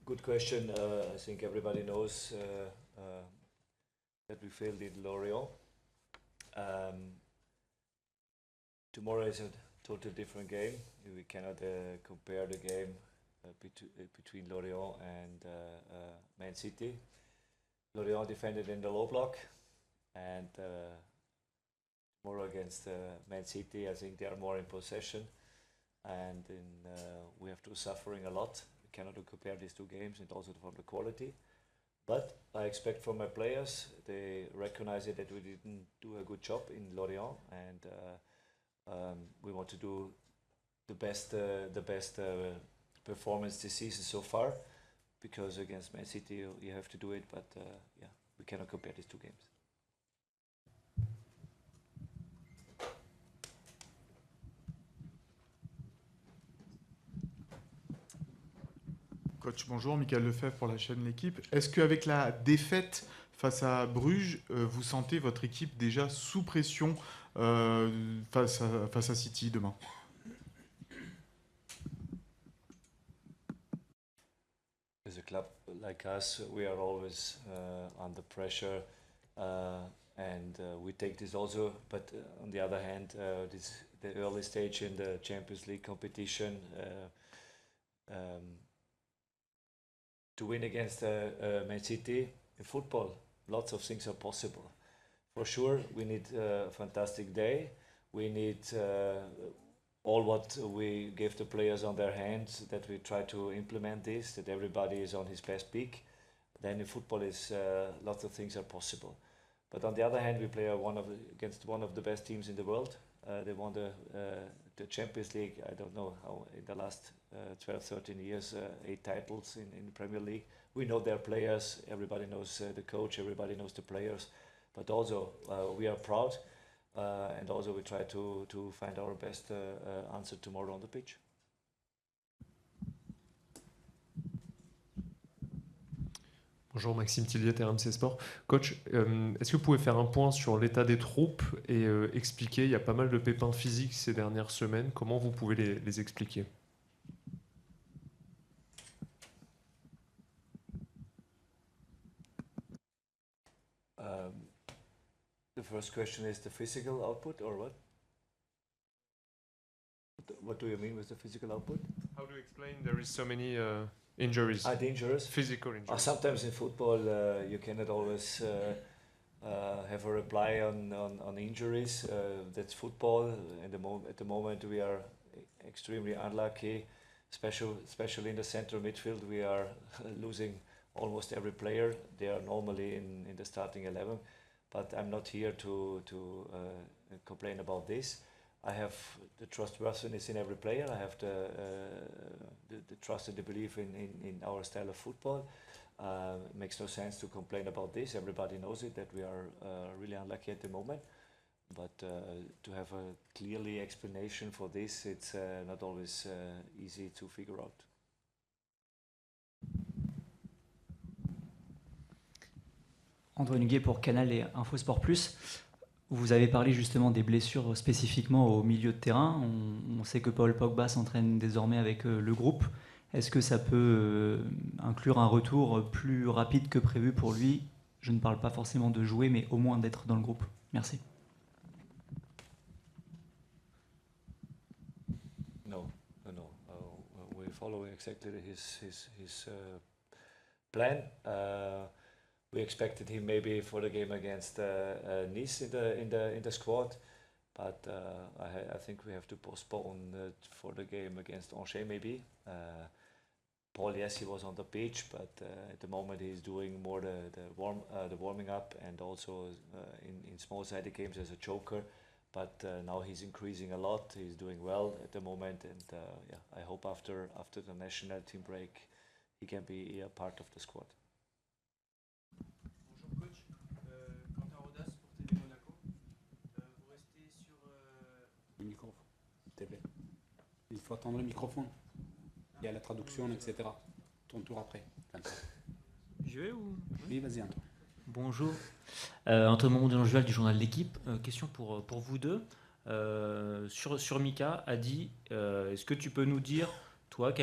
Good question. I think everybody knows that we failed in Lorient. Tomorrow is a totally different game. We cannot compare the game between Lorient and Man City. Lorient defended in the low block, and tomorrow against Man City, I think they are more in possession, and we have to suffering a lot. We cannot compare these two games, and also from the quality. But I expect from my players, they recognize it that we didn't do a good job in Lorient, and we want to do the best performance this season so far, because against Man City you have to do it, but yeah, we cannot compare these two games. Coach, bonjour, Michael Lefebvre pour la chaîne L'Équipe. Est-ce qu'avec la défaite face à Bruges, vous sentez votre équipe déjà sous pression face à City demain? As a club like us, we are always under pressure, and we take this also. But on the other hand, the early stage in the Champions League competition, to win against Man City in football, lots of things are possible. For sure, we need a fantastic day. We need all what we give the players on their hands, that we try to implement this, that everybody is on his best peak. Then in football, lots of things are possible. But on the other hand, we play against one of the best teams in the world. They won the Champions League, I don't know how, in the last 12, 13 years, 8 titles in the Premier League. We know their players, everybody knows the coach, everybody knows the players. But also, we are proud, and also we try to find our best answer tomorrow on the pitch. Bonjour, Maxime Tillier, RMC Sport. Coach, est-ce que vous pouvez faire un point sur l'état des troupes et expliquer, il y a pas mal de pépins physiques ces dernières semaines, comment vous pouvez les expliquer? The first question is the physical output, or what? What do you mean with the physical output? How do you explain there is so many injuries? The injuries? Physical injuries. Sometimes in football you cannot always have a reply on injuries. That's football. At the moment we are extremely unlucky, especially in the central midfield. We are losing almost every player. They are normally in the starting 11. But I'm not here to complain about this. I have the trustworthiness in every player. I have the trust and the belief in our style of football. It makes no sense to complain about this. Everybody knows it, that we are really unlucky at the moment. But to have a clearly explanation for this, it's not always easy to figure out. Antoine Huguet pour Canal et Info Sport Plus. Vous avez parlé justement des blessures spécifiquement au milieu de terrain. On sait que Paul Pogba s'entraîne désormais avec le groupe. Est-ce que ça peut inclure un retour plus rapide que prévu pour lui? Je ne parle pas forcément de jouer, mais au moins d'être dans le groupe. Merci. No. We follow exactly his plan. We expected him maybe for the game against Nice in the squad, but I think we have to postpone for the game against Angers maybe. Paul, yes, he was on the pitch, but at the moment he's doing more the warming up, and also in small-sided games as a joker. But now he's increasing a lot. He's doing well at the moment, and yeah, I hope after the national team break he can be a part of the squad. Il faut attendre le microphone. Il y a la traduction, etc. Ton tour après. Je vais ou... Oui, vas-y, Antoine. Bonjour. Antoine Mondionjuval du journal L'Équipe. Question pour vous deux. Sur Mika a dit, est-ce que tu peux nous dire Toi,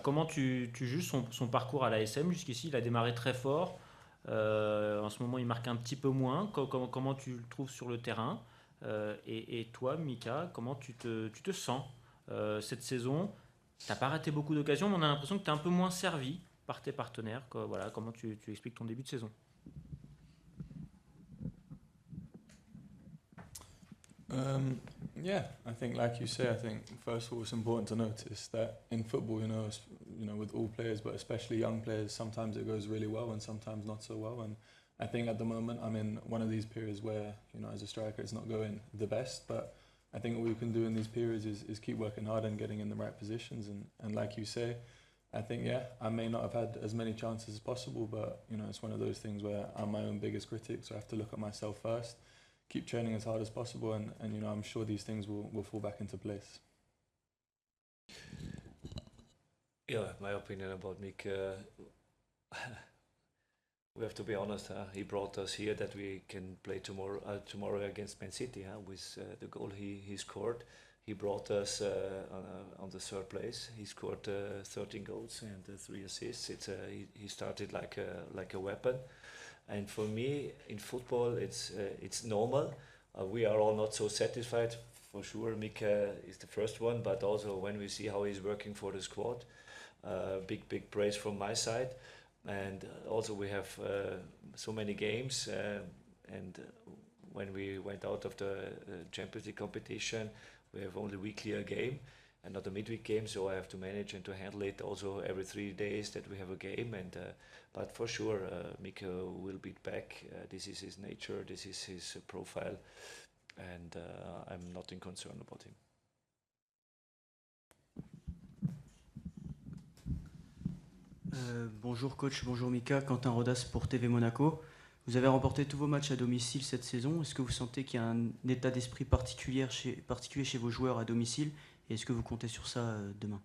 comment tu juges son parcours à l'ASM jusqu'ici? Il a démarré très fort. En ce moment, il marque un petit peu moins. Comment tu le trouves sur le terrain? Et toi, Mika, comment tu te sens cette saison? T'as pas raté beaucoup d'occasions, mais on a l'impression que tu es un peu moins servi par tes partenaires. Voilà, comment tu expliques ton début de saison? Yeah, I think, like you say, I think first of all, it's important to notice that in football, with all players, but especially young players, sometimes it goes really well and sometimes not so well. And I think at the moment, I'm in one of these periods where, as a striker, it's not going the best. But I think what we can do in these periods is keep working hard and getting in the right positions. And like you say, I think, yeah, I may not have had as many chances as possible, but, it's one of those things where I'm my own biggest critic, so I have to look at myself first, keep training as hard as possible, and I'm sure these things will fall back into place. Yeah, my opinion about Mick, we have to be honest, he brought us here that we can play tomorrow against Man City with the goal he scored. He brought us on the third place. He scored 13 goals and 3 assists. He started like a weapon. And for me, in football, it's normal. We are all not so satisfied. For sure, Mika is the first one, but also when we see how he's working for the squad, big praise from my side. And also we have so many games, and when we went out of the Champions League competition, we have only weekly a game and not a midweek game, so I have to manage and to handle it also every 3 days that we have a game. And but for sure, Mika will be back. This is his nature, this is his profile, and I'm not in concern about him. Bonjour coach, bonjour Mika, Quentin Rodas pour TV Monaco. Vous avez remporté tous vos matchs à domicile cette saison. Est-ce que vous sentez qu'il y a un état d'esprit particulier chez vos joueurs à domicile, et est-ce que vous comptez sur ça demain?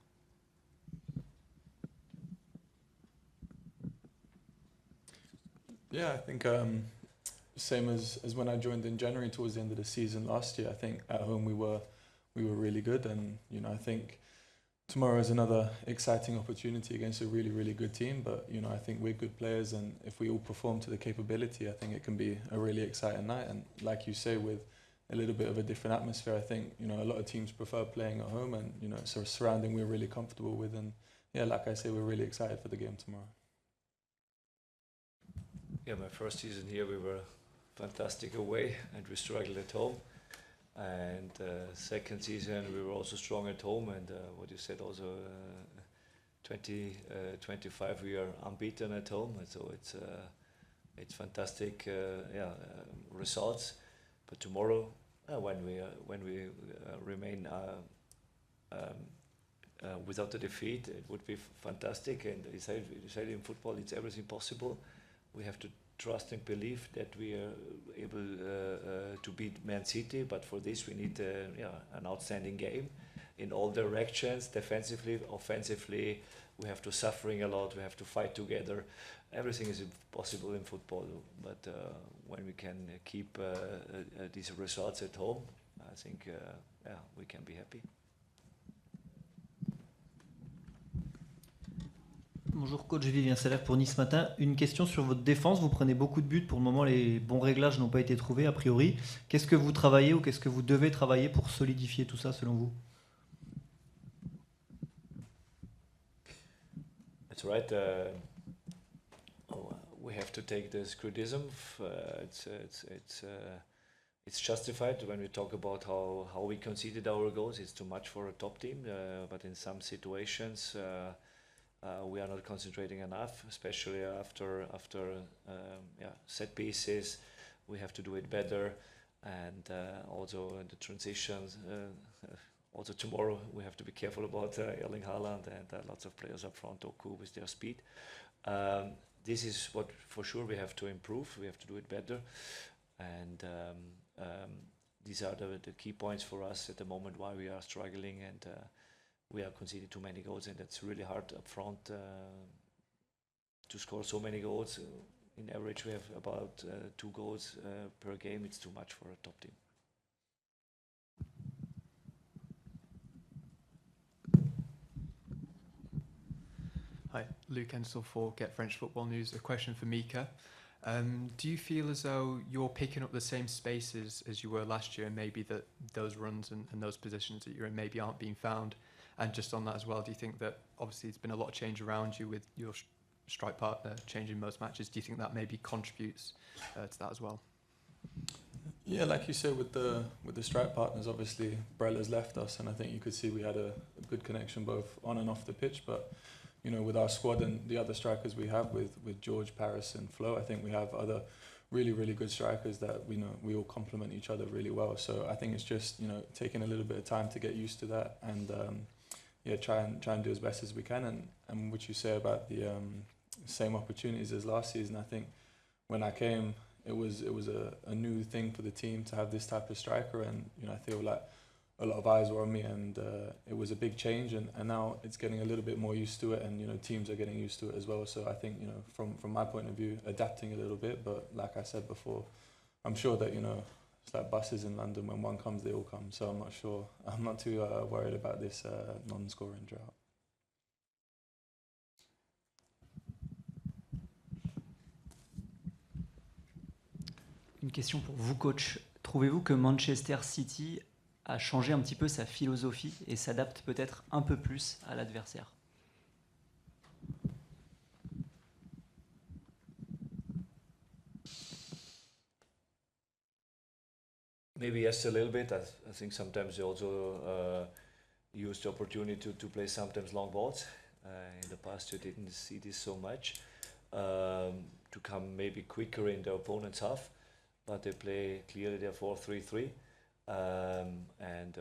Yeah, I think same as when I joined in January towards the end of the season last year. I think at home we were really good, and I think tomorrow is another exciting opportunity against a really good team. But I think we're good players, and if we all perform to the capability, I think it can be a really exciting night. And like you say, with a little bit of a different atmosphere, I think a lot of teams prefer playing at home, and it's a surrounding we're really comfortable with. And yeah, like I say, we're really excited for the game tomorrow. Yeah, my first season here, we were fantastic away and we struggled at home. And second season, we were also strong at home. And what you said also, 2025, we are unbeaten at home. And so it's fantastic, results. But tomorrow, when we remain without a defeat, it would be fantastic. And you said in football, it's everything possible. We have to trust and believe that we are able to beat Man City, but for this we need an outstanding game in all directions, defensively, offensively. We have to suffering a lot, we have to fight together. Everything is possible in football, but when we can keep these results at home, I think we can be happy. Bonjour coach, Vivien Salaire pour Nice Matin. Une question sur votre défense. Vous prenez beaucoup de buts. Pour le moment, les bons réglages n'ont pas été trouvés a priori. Qu'est-ce que vous travaillez ou qu'est-ce que vous devez travailler pour solidifier tout ça selon vous? That's right. We have to take this criticism. It's justified when we talk about how we conceded our goals. It's too much for a top team, but in some situations we are not concentrating enough, especially after set pieces. We have to do it better, and also in the transitions. Also tomorrow we have to be careful about Erling Haaland and lots of players up front, Oku with their speed. This is what for sure we have to improve. We have to do it better, and these are the key points for us at the moment why we are struggling, and we are conceding too many goals, and it's really hard up front to score so many goals. In average we have about 2 goals per game. It's too much for a top team. Luke Ensel for Get French Football News. A question for Mika. Do you feel as though you're picking up the same spaces as you were last year, and maybe that those runs and those positions that you're in maybe aren't being found? And just on that as well, do you think that obviously there's been a lot of change around you with your strike partner changing most matches? Do you think that maybe contributes to that as well? Yeah, like you said, with the strike partners, obviously Brella's left us, and I think you could see we had a good connection both on and off the pitch. But you know, with our squad and the other strikers we have with George, Paris, and Flo, I think we have other really good strikers that we all complement each other really well. So I think it's just taking a little bit of time to get used to that, and try and do as best as we can. And what you say about the same opportunities as last season, I think when I came, it was a new thing for the team to have this type of striker, and I feel like a lot of eyes were on me, and it was a big change, and now it's getting a little bit more used to it, and teams are getting used to it as well. So I think from my point of view, adapting a little bit, but like I said before, I'm sure that it's like buses in London, when one comes they all come, so I'm not too worried about this non-scoring drought. Une question pour vous, coach. Trouvez-vous que Manchester City a changé un petit peu sa philosophie et s'adapte peut-être un peu plus à l'adversaire? Maybe yes, a little bit. I think sometimes they also use the opportunity to play sometimes long balls. In the past you didn't see this so much. To come maybe quicker in the opponent's half, but they play clearly their 4-3-3. And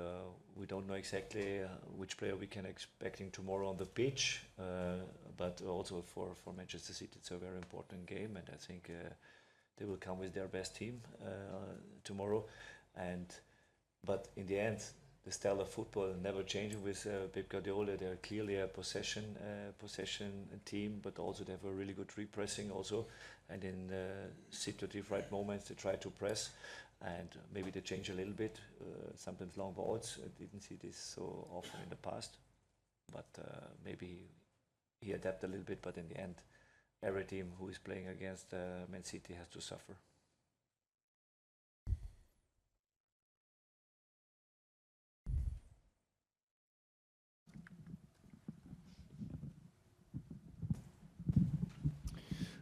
we don't know exactly which player we can expecting tomorrow on the pitch, but also for Manchester City it's a very important game, and I think they will come with their best team tomorrow. But in the end, the style of football never changing with Pep Guardiola. They're clearly a possession team, but also they have a really good repressing also, and in situative right moments they try to press, and maybe they change a little bit, sometimes long balls. I didn't see this so often in the past, but maybe he adapted a little bit, but in the end every team who is playing against Man City has to suffer.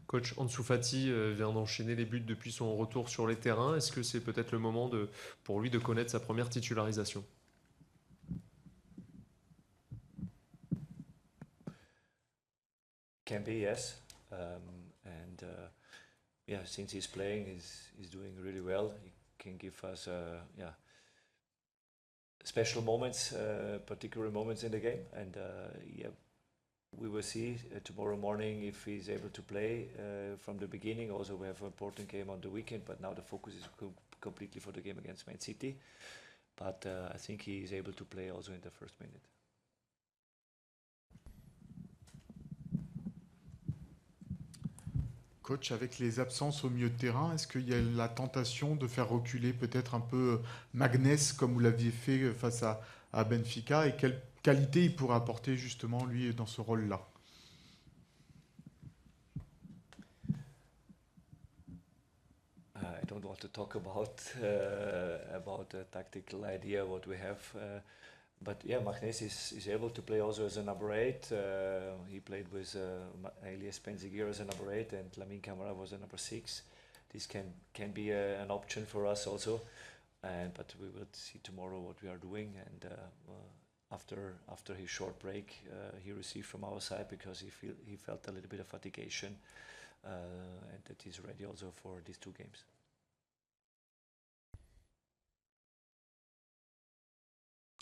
Coach Ansu Fati vient d'enchaîner les buts depuis son retour sur les terrains. Est-ce que c'est peut-être le moment pour lui de connaître sa première titularisation? Can be, yes. Since he's playing, he's doing really well. He can give us special moments, particular moments in the game, and we will see tomorrow morning if he's able to play from the beginning. Also, we have an important game on the weekend, but now the focus is completely for the game against Man City. But I think he is able to play also in the first minute. Coach, avec les absences au milieu de terrain, est-ce qu'il y a la tentation de faire reculer peut-être un peu Magnès, comme vous l'aviez fait face à Benfica, et quelle qualité il pourrait apporter justement lui dans ce rôle-là? I don't want to talk about the tactical idea what we have, but yeah, Magnès is able to play also as a number 8. He played with Elias Penziger as a number 8, and Lamine Camara was a number 6. This can be an option for us also, but we will see tomorrow what we are doing, and after his short break he received from our side, because he felt a little bit of fatigation, and that he's ready also for these 2 games.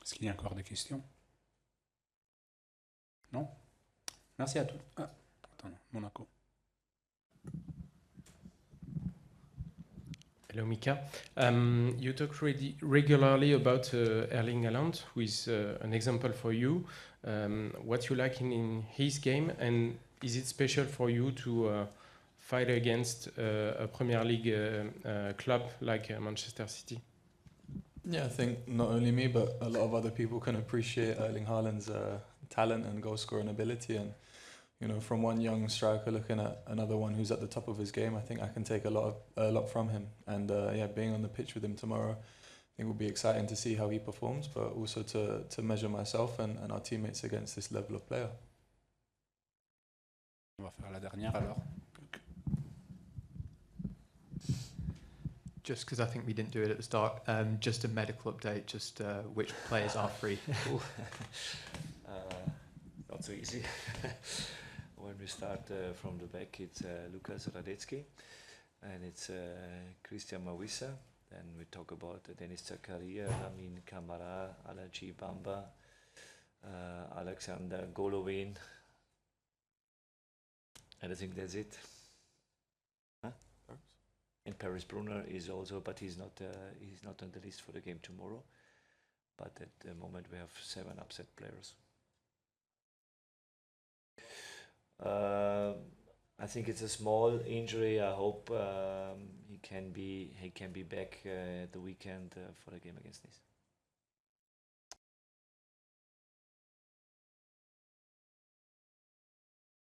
Est-ce qu'il y a encore des questions? Non? Merci à tous. Attends, Monaco. Hello, Mika. You talk regularly about Erling Haaland, who is an example for you. What you like in his game, and is it special for you to fight against a Premier League club like Manchester City? Yeah, I think not only me, but a lot of other people can appreciate Erling Haaland's talent and goal scoring ability. And you know, from one young striker looking at another one who's at the top of his game, I think I can take a lot from him. And yeah, being on the pitch with him tomorrow, I think will be exciting to see how he performs, but also to measure myself and our teammates against this level of player. On va faire la dernière alors. Just because I think we didn't do it at the start, just a medical update, just which players are free. Not so easy. When we start from the back, it's Lukas Radetzky and it's Christian Mawissa. Then we talk about Denis Zakaria, Ramin Kamara, Alaji Bamba, Alexander Golovin. And I think that's it. Huh? And Paris Brunner is also, but he's not on the list for the game tomorrow. But at the moment we have 7 upset players. I think it's a small injury. I hope he can be back the weekend for the game against Nice.